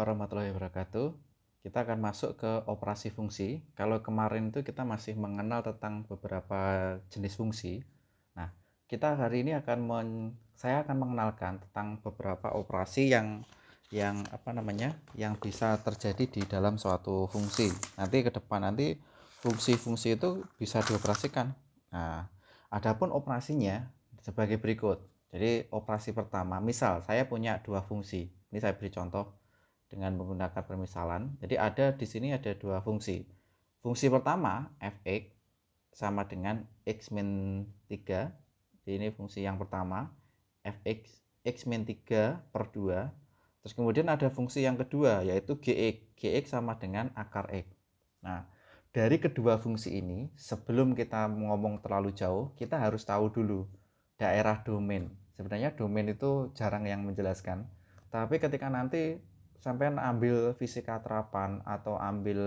warahmatullahi wabarakatuh. Kita akan masuk ke operasi fungsi. Kalau kemarin itu kita masih mengenal tentang beberapa jenis fungsi. Nah, kita hari ini saya akan mengenalkan tentang beberapa operasi yang bisa terjadi di dalam suatu fungsi. Nanti ke depan fungsi-fungsi itu bisa dioperasikan. Nah, adapun operasinya sebagai berikut. Jadi operasi pertama, misal saya punya dua fungsi. Ini saya beri contoh dengan menggunakan permisalan. Jadi di sini ada dua fungsi. Fungsi pertama fx sama dengan x min 3. Jadi ini fungsi yang pertama fx x min 3 per 2. Terus kemudian ada fungsi yang kedua yaitu gx sama dengan akar x. Nah, dari kedua fungsi ini sebelum kita ngomong terlalu jauh, kita harus tahu dulu daerah domain. Sebenarnya domain itu jarang yang menjelaskan, tapi ketika nanti sampai ambil fisika terapan atau ambil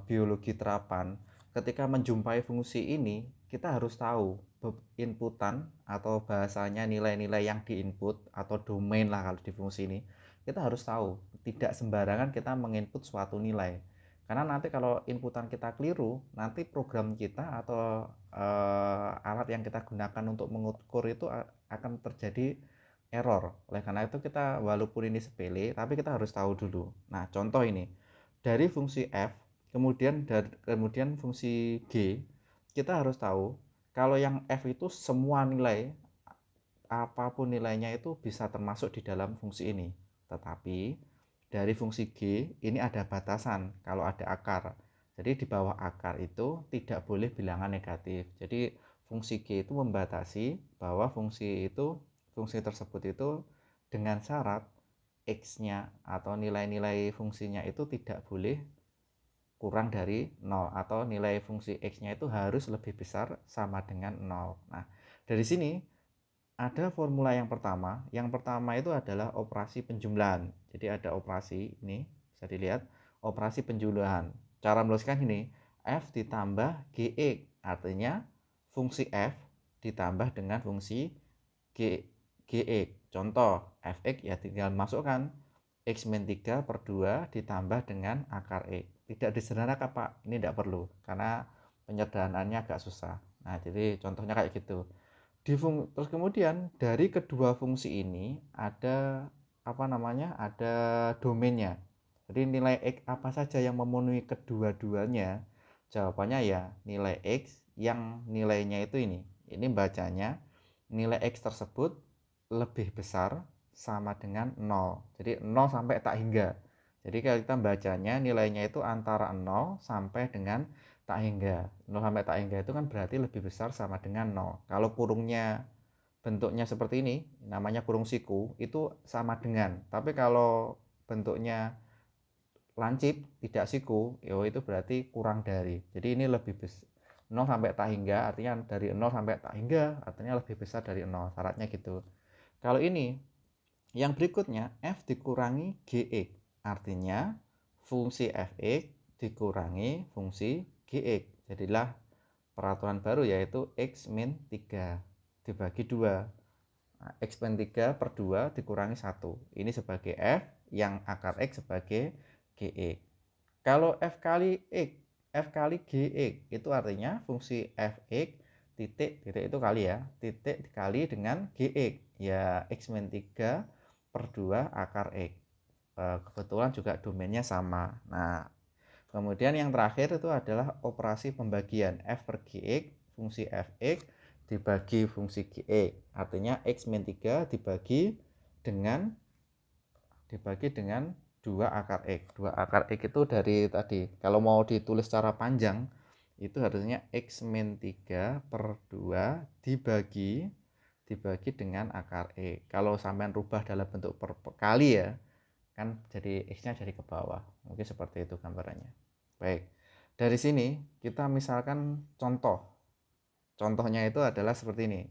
biologi terapan, ketika menjumpai fungsi ini kita harus tahu inputan atau bahasanya nilai-nilai yang diinput atau domain lah kalau di fungsi ini. Kita harus tahu, tidak sembarangan kita menginput suatu nilai, karena nanti kalau inputan kita keliru, nanti program kita atau alat yang kita gunakan untuk mengukur itu akan terjadi error. Oleh karena itu kita, walaupun ini sepele, tapi kita harus tahu dulu. Nah, contoh ini dari fungsi f, kemudian fungsi g, kita harus tahu kalau yang f itu semua nilai, apapun nilainya itu bisa termasuk di dalam fungsi ini. Tetapi dari fungsi g ini ada batasan kalau ada akar. Jadi di bawah akar itu tidak boleh bilangan negatif. Jadi fungsi g itu membatasi bahwa fungsi tersebut itu dengan syarat x-nya atau nilai-nilai fungsinya itu tidak boleh kurang dari 0 atau nilai fungsi x-nya itu harus lebih besar sama dengan 0. Nah, dari sini ada formula yang pertama. Yang pertama itu adalah operasi penjumlahan. Jadi ada operasi ini, bisa dilihat, operasi penjumlahan. Cara menuliskan ini, f ditambah gx, artinya fungsi f ditambah dengan fungsi gx. Contoh, fx ya tinggal masukkan x min 3 per 2 ditambah dengan akar x. Tidak disederhanakan Pak, ini tidak perlu, karena penyederhanaannya agak susah. Nah, jadi contohnya kayak gitu. Terus kemudian dari kedua fungsi ini ada domainnya. Jadi nilai x apa saja yang memenuhi kedua-duanya, jawabannya ya nilai x yang nilainya itu ini bacanya nilai x tersebut lebih besar sama dengan 0. Jadi 0 sampai tak hingga. Jadi kalau kita bacanya nilainya itu antara 0 sampai dengan tak hingga. 0 sampai tak hingga itu kan berarti lebih besar sama dengan 0. Kalau kurungnya bentuknya seperti ini, namanya kurung siku, itu sama dengan. Tapi kalau bentuknya lancip, tidak siku, itu berarti kurang dari. Jadi ini lebih besar. 0 sampai tak hingga artinya dari 0 sampai tak hingga artinya lebih besar dari 0. Syaratnya gitu. Kalau ini yang berikutnya f dikurangi gx, artinya fungsi fx dikurangi fungsi gx. Jadilah peraturan baru yaitu x min 3 dibagi 2. Nah, x min 3 per 2 dikurangi 1. Ini sebagai f, yang akar x sebagai gx. Kalau f kali gx itu artinya fungsi fx titik itu kali ya, titik dikali dengan gx, ya x min 3 per 2 akar x. Kebetulan juga domainnya sama. Nah, kemudian yang terakhir itu adalah operasi pembagian f per gx, fungsi fx dibagi fungsi gx. Artinya x min 3 dibagi dengan 2 akar x. 2 akar x itu dari tadi. Kalau mau ditulis secara panjang itu harusnya x min 3 per 2 dibagi dengan akar x. Kalau sampean rubah dalam bentuk per kali ya, kan jadi x-nya jadi ke bawah. Mungkin seperti itu gambarannya. Baik. Dari sini kita misalkan contohnya itu adalah seperti ini.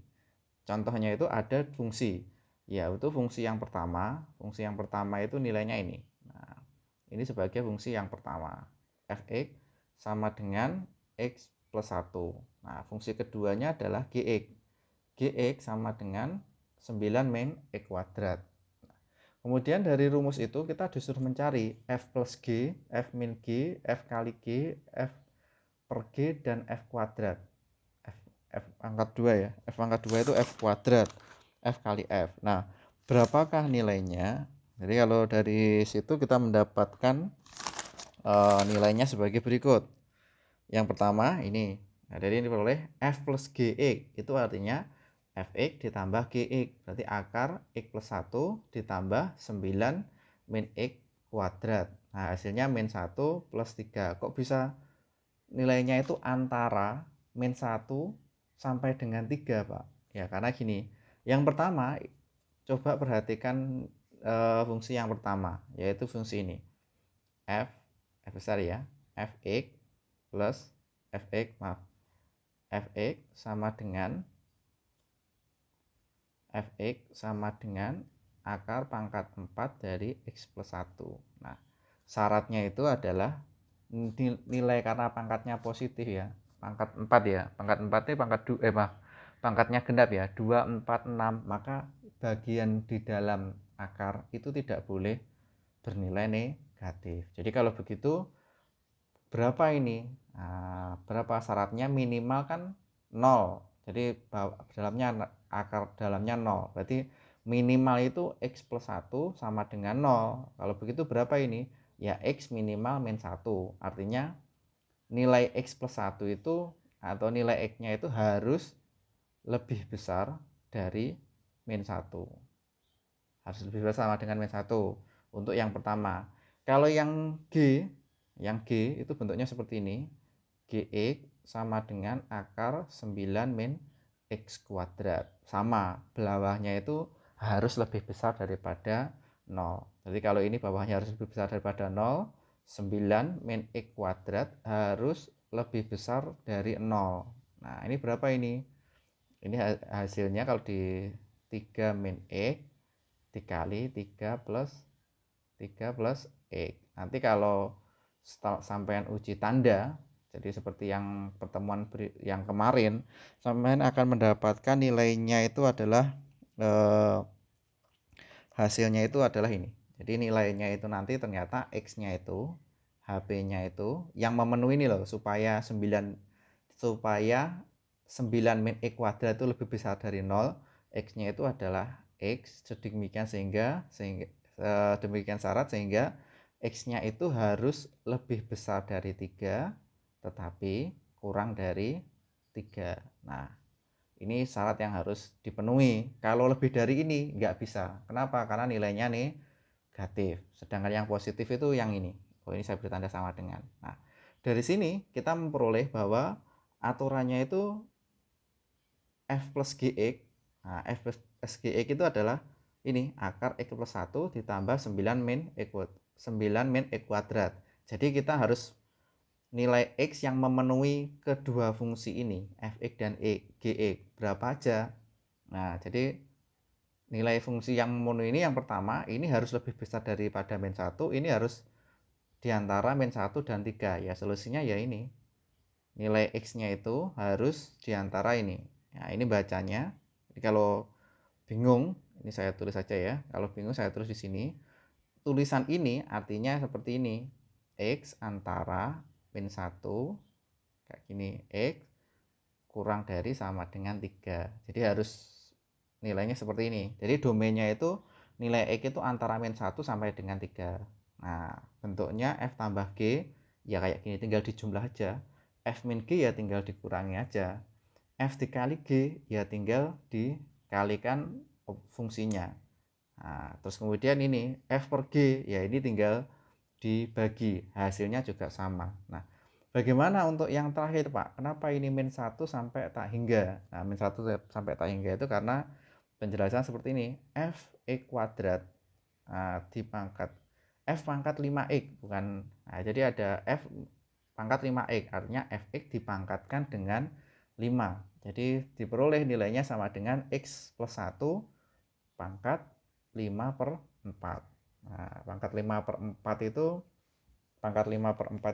Contohnya itu ada fungsi, ya itu fungsi yang pertama. Fungsi yang pertama itu nilainya ini. Nah, ini sebagai fungsi yang pertama, fx sama dengan x plus 1. Nah, fungsi keduanya adalah gx. Gx sama dengan 9 min x kuadrat. Kemudian dari rumus itu kita disuruh mencari F plus G, F min G, F kali G, F per G, dan F kuadrat. F pangkat 2 ya. F pangkat 2 itu F kuadrat. F kali F. Nah, berapakah nilainya? Jadi kalau dari situ kita mendapatkan nilainya sebagai berikut. Yang pertama ini. Nah, dari ini diperoleh F plus GX. Itu artinya Fx ditambah Gx. Berarti akar X plus 1 ditambah 9 min X kuadrat. Nah, hasilnya min 1 plus 3. Kok bisa nilainya itu antara min 1 sampai dengan 3, Pak? Ya, karena gini. Yang pertama, coba perhatikan fungsi yang pertama, yaitu fungsi ini. F besar ya. Fx plus Fx sama dengan akar pangkat 4 dari X plus 1. Nah, syaratnya itu adalah nilai karena pangkatnya positif ya. Pangkat 4 ya. Pangkat 4 ini pangkatnya genap ya. 2, 4, 6. Maka bagian di dalam akar itu tidak boleh bernilai negatif. Jadi kalau begitu berapa ini? Nah, berapa syaratnya? Minimal kan 0. Jadi akar dalamnya 0. Berarti minimal itu X plus 1 sama dengan 0. Kalau begitu berapa ini? Ya X minimal min 1. Artinya nilai X plus 1 itu atau nilai X-nya itu harus lebih besar dari min 1. Harus lebih besar sama dengan min 1 untuk yang pertama. Kalau yang G itu bentuknya seperti ini. Gx sama dengan akar 9 min X kuadrat. Sama, bawahnya itu harus lebih besar daripada 0. Jadi kalau ini bawahnya harus lebih besar daripada 0, 9 min X kuadrat harus lebih besar dari 0. Nah, ini berapa ini? Ini hasilnya kalau di 3 min X dikali 3 plus X. Nanti kalau sampean uji tanda, jadi seperti yang pertemuan yang kemarin, sampean akan mendapatkan nilainya itu adalah hasilnya itu adalah ini. Jadi nilainya itu nanti ternyata X-nya itu, HP-nya itu yang memenuhi ini loh, supaya 9 min X kuadrat itu lebih besar dari 0, X-nya itu adalah X, sedemikian demikian syarat sehingga X-nya itu harus lebih besar dari 3 tetapi kurang dari 3. Nah, ini syarat yang harus dipenuhi. Kalau lebih dari ini nggak bisa. Kenapa? Karena nilainya negatif. Sedangkan yang positif itu yang ini. Oh, ini saya beri tanda sama dengan. Nah, dari sini kita memperoleh bahwa aturannya itu F plus GX. Nah, F plus GX itu adalah ini akar X plus 1 ditambah 9 min X kuadrat. Jadi kita harus nilai X yang memenuhi kedua fungsi ini, Fx dan Gx, berapa aja. Nah, jadi nilai fungsi yang memenuhi ini yang pertama, ini harus lebih besar daripada min 1, ini harus diantara min 1 dan 3. Ya, solusinya ya ini. Nilai X-nya itu harus diantara ini. Nah, ini bacanya. Jadi kalau bingung, ini saya tulis saja ya. Kalau bingung saya tulis di sini. Tulisan ini artinya seperti ini. X antara min 1 kayak gini, X kurang dari sama dengan 3. Jadi harus nilainya seperti ini. Jadi domainnya itu nilai X itu antara min 1 sampai dengan 3. Nah, bentuknya F tambah G ya kayak gini, tinggal dijumlah aja. F min G ya tinggal dikurangi aja. F dikali G ya tinggal dikalikan fungsinya. Nah, terus kemudian ini F per G ya ini tinggal dibagi, hasilnya juga sama. Nah, bagaimana untuk yang terakhir, Pak? Kenapa ini min 1 sampai tak hingga? Nah, min 1 sampai tak hingga itu karena penjelasan seperti ini. F X kuadrat dipangkat F pangkat 5X bukan. Nah, jadi ada F pangkat 5X, artinya Fx dipangkatkan dengan 5. Jadi diperoleh nilainya sama dengan X plus 1 pangkat 5 per 4. Nah, pangkat 5 per 4 itu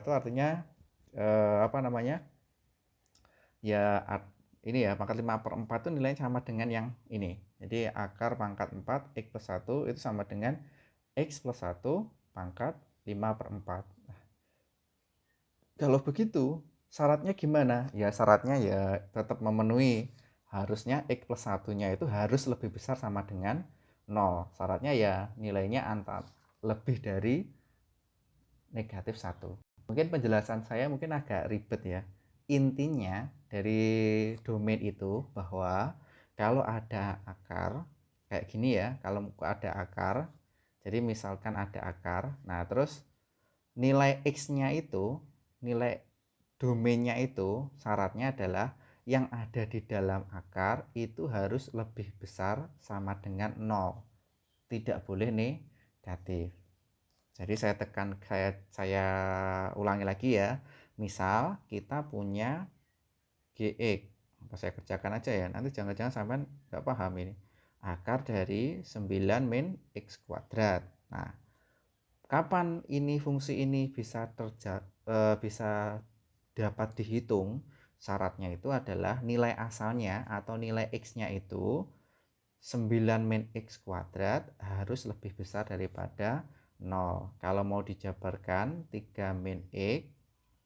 artinya apa namanya? Ya ini ya, pangkat 5 per 4 itu nilainya sama dengan yang ini. Jadi akar pangkat 4 X plus 1 itu sama dengan X plus 1 pangkat 5/4. Kalau begitu, syaratnya gimana? Ya syaratnya ya tetap memenuhi. Harusnya X plus 1-nya itu harus lebih besar sama dengan 0. Syaratnya ya nilainya lebih dari -1. Mungkin penjelasan saya mungkin agak ribet ya. Intinya dari domain itu bahwa kalau ada akar, kayak gini ya, kalau ada akar, jadi misalkan ada akar, nah terus nilai X-nya itu, nilai domainnya itu syaratnya adalah yang ada di dalam akar itu harus lebih besar sama dengan 0. Tidak boleh negatif. Jadi saya ulangi lagi ya. Misal kita punya GX. Saya kerjakan aja ya. Nanti jangan-jangan sampai nggak paham ini. Akar dari 9 min X kuadrat. Nah, kapan ini fungsi ini bisa dapat dihitung? Syaratnya itu adalah nilai asalnya atau nilai X-nya itu 9 min X kuadrat harus lebih besar daripada 0. Kalau mau dijabarkan 3 min X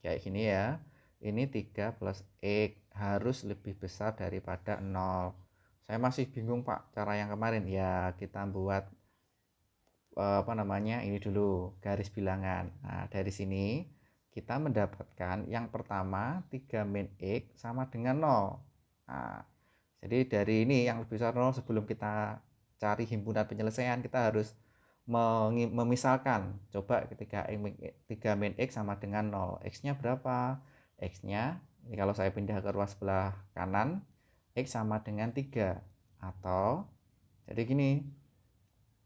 kayak gini ya. Ini 3 plus X harus lebih besar daripada 0. Saya masih bingung Pak cara yang kemarin. Ya kita buat ini dulu garis bilangan. Nah dari sini kita mendapatkan yang pertama 3 min X sama dengan 0. Nah, jadi dari ini yang lebih besar 0, sebelum kita cari himpunan penyelesaian kita harus memisalkan. Coba ketika 3 min X sama dengan 0, X-nya berapa? X-nya ini kalau saya pindah ke ruas sebelah kanan, X sama dengan 3. Atau jadi gini,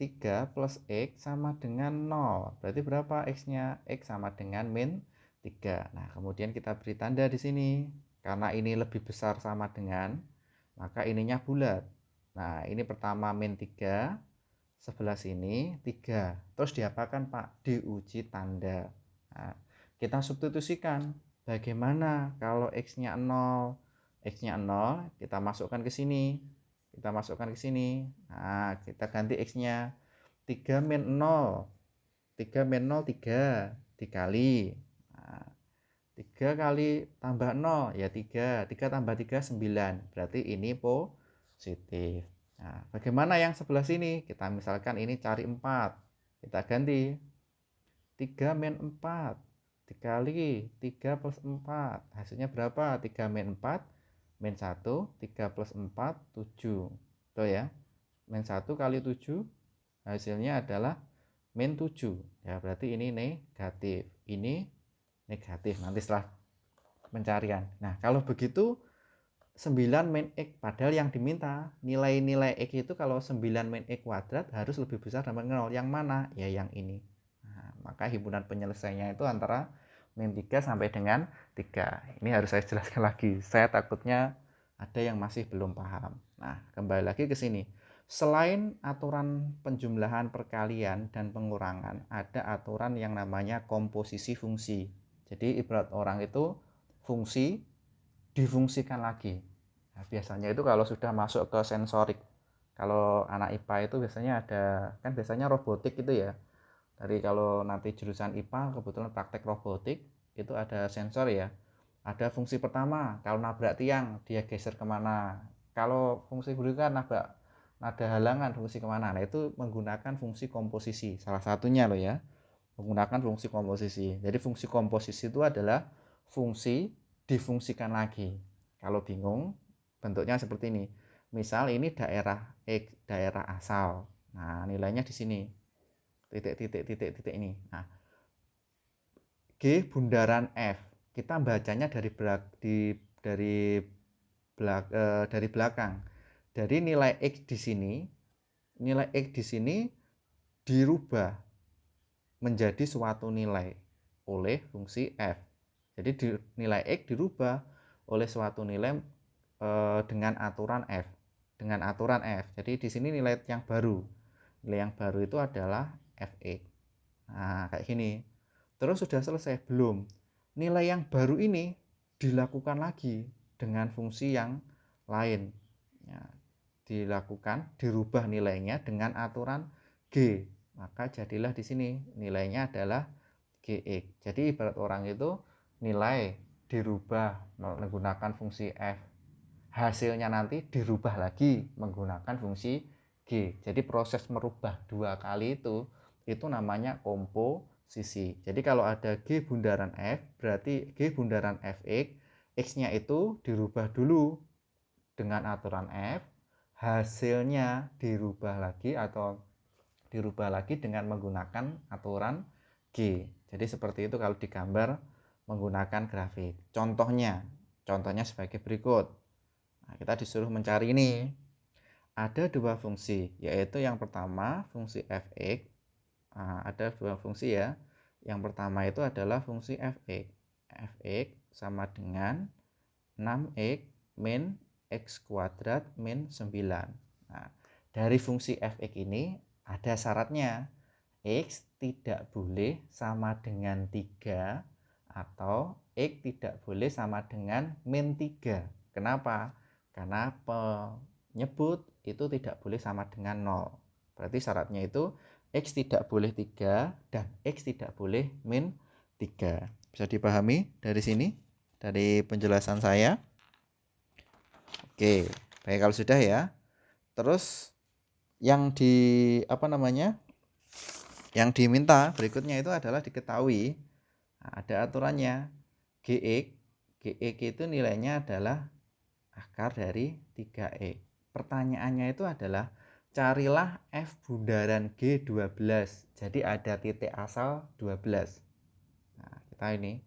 3 plus X sama dengan 0. Berarti berapa X-nya? X sama dengan min 3. Nah, kemudian kita beri tanda di sini. Karena ini lebih besar sama dengan, maka ininya bulat. Nah, ini pertama min 3, sebelah sini 3. Terus diapakan Pak? Diuji tanda. Nah, kita substitusikan. Bagaimana kalau X-nya 0? X-nya 0, kita masukkan ke sini. Nah, kita ganti X-nya 3 min 0. 3 min 0 3 dikali. Nah, 3 kali tambah 0 ya 3. 3 tambah 3 9. Berarti ini positif. Nah, bagaimana yang sebelah sini? Kita misalkan ini cari 4. Kita ganti 3 min 4 dikali 3 plus 4. Hasilnya berapa? 3 min 4 min 1, 3 plus 4 7. Betul ya? Min 1 kali 7 hasilnya adalah min 7. Ya, berarti ini negatif. Ini negatif. Nanti setelah pencarian. Nah, kalau begitu 9 min X, padahal yang diminta nilai-nilai X itu kalau 9 min X kuadrat harus lebih besar dari 0. Yang mana? Ya yang ini. Nah, maka himpunan penyelesaiannya itu antara min 3 sampai dengan 3. Ini harus saya jelaskan lagi. Saya takutnya ada yang masih belum paham. Nah, kembali lagi ke sini. Selain aturan penjumlahan, perkalian, dan pengurangan, ada aturan yang namanya komposisi fungsi. Jadi ibarat orang itu fungsi difungsikan lagi. Nah, biasanya itu kalau sudah masuk ke sensorik, kalau anak IPA itu biasanya ada, kan biasanya robotik itu ya. Dari kalau nanti jurusan IPA kebetulan praktek robotik itu ada sensor ya. Ada fungsi pertama, kalau nabrak tiang dia geser kemana. Kalau fungsi berikutnya nabrak ada halangan, fungsi kemana. Nah itu menggunakan fungsi komposisi, salah satunya loh ya, menggunakan fungsi komposisi. Jadi fungsi komposisi itu adalah fungsi difungsikan lagi. Kalau bingung, bentuknya seperti ini. Misal ini daerah X, daerah asal. Nah, nilainya di sini. Titik ini. Nah, G bundaran F. Kita bacanya dari belakang. Dari nilai X di sini, nilai X di sini dirubah menjadi suatu nilai oleh fungsi f. Jadi nilai x dirubah oleh suatu nilai dengan aturan f. Dengan aturan f. Jadi di sini nilai yang baru. Nilai yang baru itu adalah fx. Nah, kayak gini. Terus sudah selesai? Belum. Nilai yang baru ini dilakukan lagi dengan fungsi yang lain. Ya, dirubah nilainya dengan aturan g. maka jadilah di sini nilainya adalah Gx. Jadi ibarat orang itu nilai dirubah menggunakan fungsi f, hasilnya nanti dirubah lagi menggunakan fungsi g. Jadi proses merubah dua kali itu namanya komposisi. Jadi kalau ada g bundaran f, berarti g bundaran fx, x-nya itu dirubah dulu dengan aturan f, hasilnya dirubah lagi dengan menggunakan aturan G. Jadi seperti itu kalau digambar menggunakan grafik. Contohnya sebagai berikut. Nah, kita disuruh mencari ini. Ada dua fungsi, yaitu yang pertama fungsi fx. Nah, ada dua fungsi ya. Yang pertama itu adalah fungsi fx. Fx sama dengan 6x min x kuadrat min 9. Nah, dari fungsi fx ini ada syaratnya. X tidak boleh sama dengan 3 atau X tidak boleh sama dengan min 3. Kenapa? Karena penyebut itu tidak boleh sama dengan 0. Berarti syaratnya itu X tidak boleh 3 dan X tidak boleh min 3. Bisa dipahami dari sini? Dari penjelasan saya? Oke, baik kalau sudah ya. Terus yang yang diminta berikutnya itu adalah diketahui. Nah, ada aturannya. Gx itu nilainya adalah akar dari 3x. Pertanyaannya itu adalah carilah f bundaran G12. Jadi ada titik asal 12. Nah, kita ini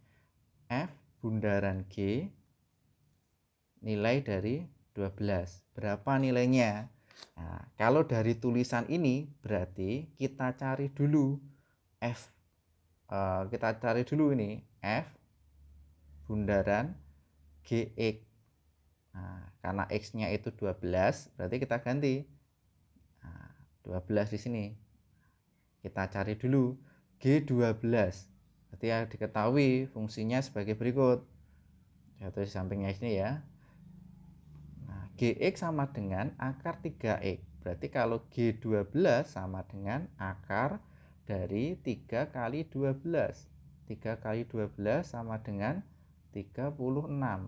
f bundaran G nilai dari 12. Berapa nilainya? Nah, kalau dari tulisan ini berarti kita cari dulu f. Kita cari dulu ini f bundaran Gx. Nah, karena x-nya itu 12, berarti kita ganti. Nah, 12 di sini. Kita cari dulu G12. Berarti ya diketahui fungsinya sebagai berikut. Jatuh di sampingnya ini ya. Gx sama dengan akar 3x. Berarti kalau G12 sama dengan akar dari 3 kali 12. 3 kali 12 sama dengan 36. Nah,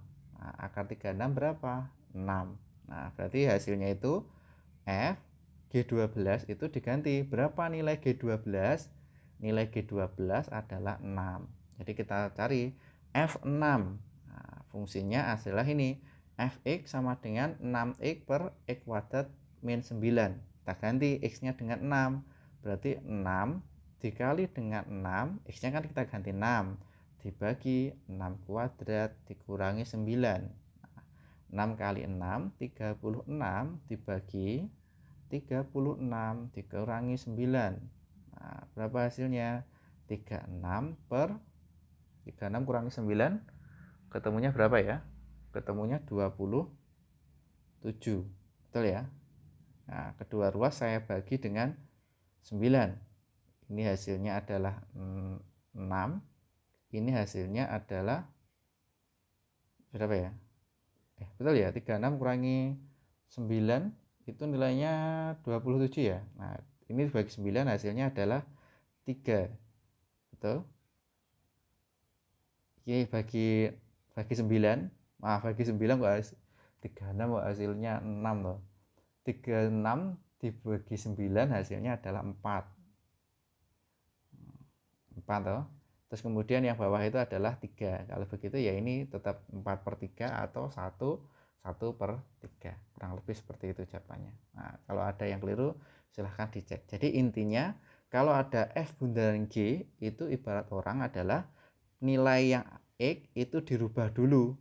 akar 36 berapa? 6. Nah, berarti hasilnya itu F G12 itu diganti. Berapa nilai G12? Nilai G12 adalah 6. Jadi kita cari F6. Nah, fungsinya adalah ini. Fx sama dengan 6x per x kuadrat min 9. Kita ganti x-nya dengan 6. Berarti 6 dikali dengan 6, x-nya kan kita ganti 6. Dibagi 6 kuadrat dikurangi 9. Nah, 6 kali 6, 36 dibagi 36 dikurangi 9. Nah, berapa hasilnya? 36 per 36 kurangi 9. Ketemunya berapa ya? Ketemunya 27. Betul ya? Nah, kedua ruas saya bagi dengan 9. Ini hasilnya adalah 6. Ini hasilnya adalah berapa ya? Betul ya? 36 kurangi 9 itu nilainya 27 ya. Nah, ini bagi 9 hasilnya adalah 3. Betul? Oke, bagi 9. Bagi 9 kok 36 kok hasilnya 6 loh. 36 dibagi 9 hasilnya adalah 4. 4 toh. Terus kemudian yang bawah itu adalah 3. Kalau begitu ya ini tetap 4/3 atau 1/3. Kurang lebih seperti itu jawabannya. Nah, kalau ada yang keliru silahkan dicek. Jadi intinya kalau ada F bundaran G itu ibarat orang adalah nilai yang X itu dirubah dulu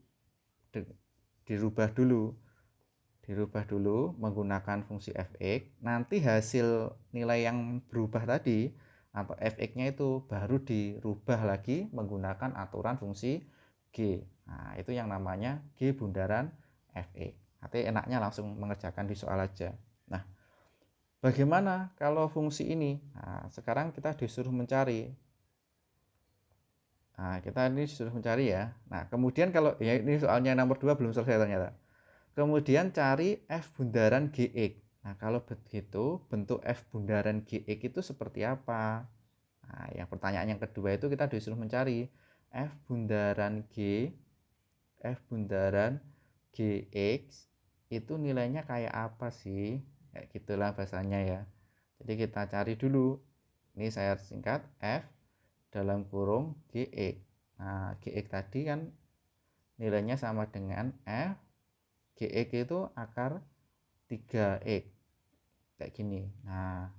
menggunakan fungsi fx. Nanti hasil nilai yang berubah tadi atau fx-nya itu baru dirubah lagi menggunakan aturan fungsi g. Nah, itu yang namanya g bundaran fx. Nanti enaknya langsung mengerjakan di soal aja. Nah, bagaimana kalau fungsi ini? Nah, sekarang kita disuruh mencari. Nah, kita ini disuruh mencari ya. Nah, kemudian kalau ya ini soalnya nomor 2 belum selesai ternyata. Kemudian cari f bundaran gx. Nah, kalau begitu bentuk F bundaran GX itu seperti apa? Nah, yang pertanyaan yang kedua itu kita disuruh mencari F bundaran GX itu nilainya kayak apa sih? Kayak gitulah bahasanya ya. Jadi kita cari dulu. Ini saya singkat F dalam kurung GX. Nah, GX tadi kan nilainya sama dengan F GX itu akar 3X. Kayak gini. Nah,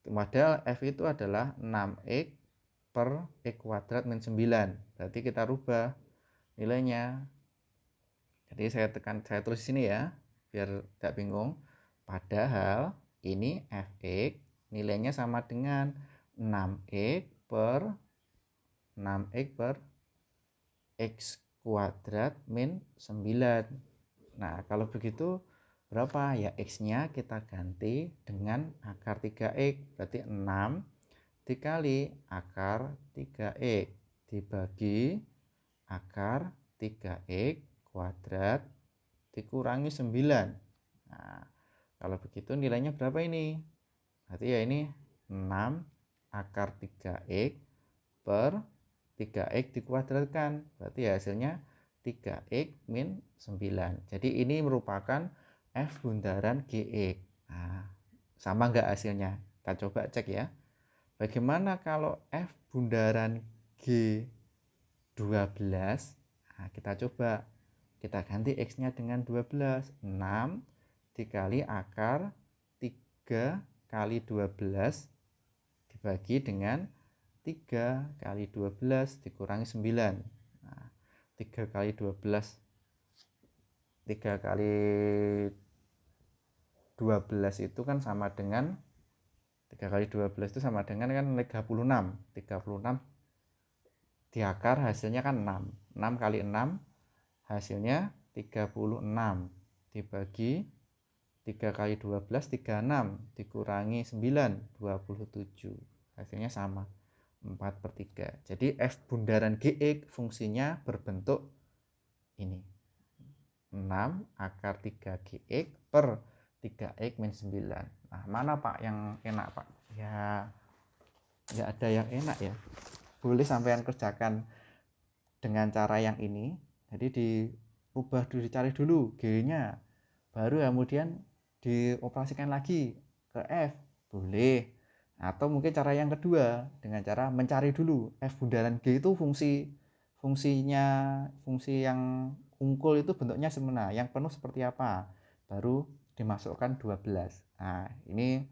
padahal F itu adalah 6X per X kuadrat min 9. Berarti kita rubah nilainya. Jadi saya tulis di sini ya, biar tidak bingung. Padahal ini Fx nilainya sama dengan 6x per x kuadrat min 9. Nah, kalau begitu berapa ya x-nya? Kita ganti dengan akar 3x. Berarti 6 dikali akar 3x dibagi akar 3x kuadrat dikurangi 9. Nah, kalau begitu nilainya berapa ini? Berarti ya ini 6 akar 3x per 3x dikuadratkan. Berarti hasilnya 3x min 9. Jadi ini merupakan F bundaran GX. Nah, sama enggak hasilnya? Kita coba cek ya. Bagaimana kalau F bundaran G12? Nah, kita coba. Kita ganti X-nya dengan 12. 6 dikali akar 3 kali 12 dibagi dengan 3 kali 12 dikurangi 9. Nah, 3 kali 12 itu kan sama dengan 3 kali 12 itu sama dengan kan 36. 36 di akar hasilnya kan 6. 6 kali 6 hasilnya 36 dibagi 3 kali 12 36 dikurangi 9 27. Hasilnya sama 4/3. Jadi F bundaran GX fungsinya berbentuk ini 6 akar 3GX per 3X min 9. Nah, mana Pak yang enak Pak? Ya nggak ada yang enak ya. Boleh sampean kerjakan dengan cara yang ini. Jadi dirubah dulu, dicari dulu G-nya. Baru kemudian dioperasikan lagi ke F. Boleh. Atau mungkin cara yang kedua dengan cara mencari dulu F bundaran G itu fungsi yang ungkul itu bentuknya semena, yang penuh seperti apa. Baru dimasukkan 12. Nah, ini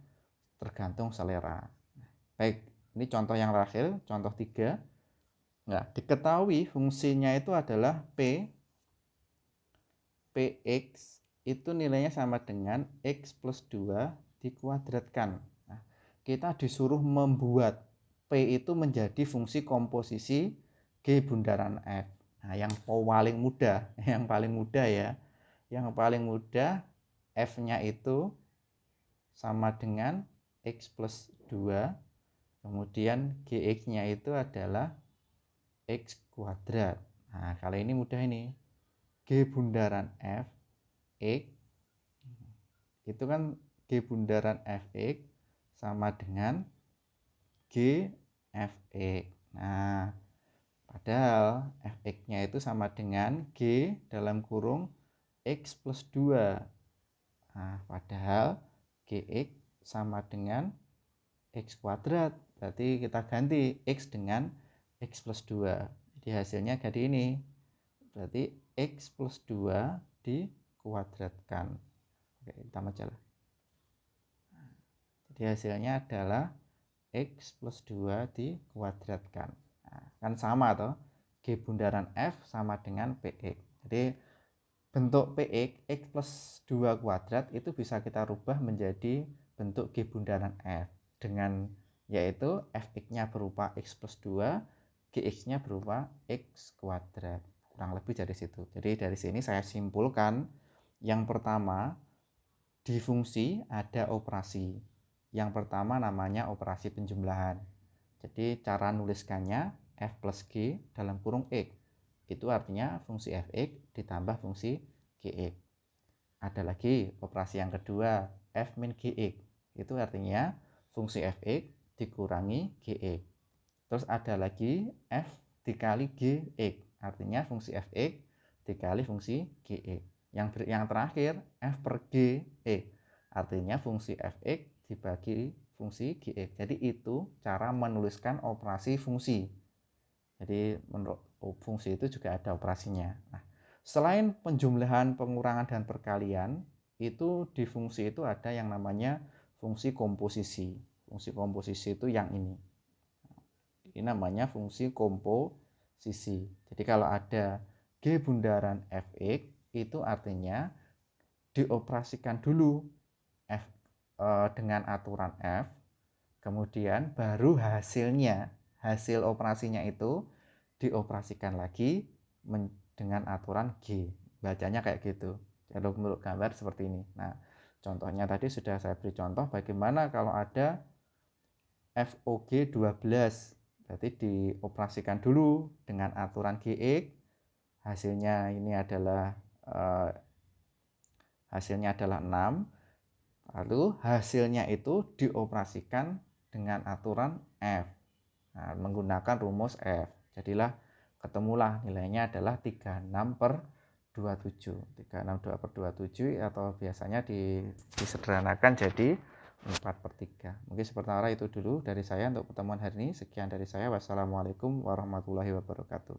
tergantung selera. Baik, ini contoh yang terakhir, contoh 3. Nah, diketahui fungsinya itu adalah Px itu nilainya sama dengan X plus 2 dikuadratkan. Nah, kita disuruh membuat P itu menjadi fungsi komposisi G bundaran F. Nah, yang paling mudah ya. Yang paling mudah F-nya itu sama dengan X plus 2. Kemudian GX-nya itu adalah X kuadrat. Nah, kali ini mudah ini. G bundaran F X itu kan G bundaran Fx sama dengan G Fx. Nah, padahal Fx-nya itu sama dengan G dalam kurung X plus 2. Nah, padahal Gx sama dengan X kuadrat. Berarti kita ganti X dengan X plus 2. Jadi hasilnya jadi ini. Berarti X plus 2 dikuadratkan. Oke, tambah jalan. Jadi hasilnya adalah X plus 2 dikuadratkan. Nah, kan sama toh. G bundaran F sama dengan Px. Jadi bentuk Px X plus 2 kuadrat itu bisa kita rubah menjadi bentuk G bundaran F dengan yaitu Fx-nya berupa X plus 2, Gx-nya berupa X kuadrat. Kurang lebih dari situ. Jadi dari sini saya simpulkan yang pertama di fungsi ada operasi. Yang pertama namanya operasi penjumlahan. Jadi cara nuliskannya F plus G dalam kurung X. Itu artinya fungsi Fx ditambah fungsi Gx. Ada lagi operasi yang kedua F min Gx. Itu artinya fungsi Fx dikurangi Gx. Terus ada lagi F dikali Gx, artinya fungsi Fx dikali fungsi Gx. Yang terakhir F per Gx, artinya fungsi Fx dibagi fungsi Gx. Jadi itu cara menuliskan operasi fungsi. Jadi menurut fungsi itu juga ada operasinya. Nah, selain penjumlahan, pengurangan, dan perkalian, itu di fungsi itu ada yang namanya fungsi komposisi. Fungsi komposisi itu yang ini. Ini namanya fungsi komposisi. Jadi kalau ada G bundaran Fx, itu artinya dioperasikan dulu F dengan aturan F, kemudian baru hasil operasinya itu dioperasikan lagi dengan aturan G. Bacanya kayak gitu. Jadi menurut gambar seperti ini. Nah, contohnya tadi sudah saya beri contoh bagaimana kalau ada FOG 12. Berarti dioperasikan dulu dengan aturan Gx. Hasilnya ini adalah hasilnya adalah 6. Lalu hasilnya itu dioperasikan dengan aturan F. Nah, menggunakan rumus F. Jadilah ketemulah nilainya adalah 36/27. 36/27 atau biasanya disederhanakan jadi 4/3. Mungkin sementara itu dulu dari saya untuk pertemuan hari ini. Sekian dari saya. Wassalamualaikum warahmatullahi wabarakatuh.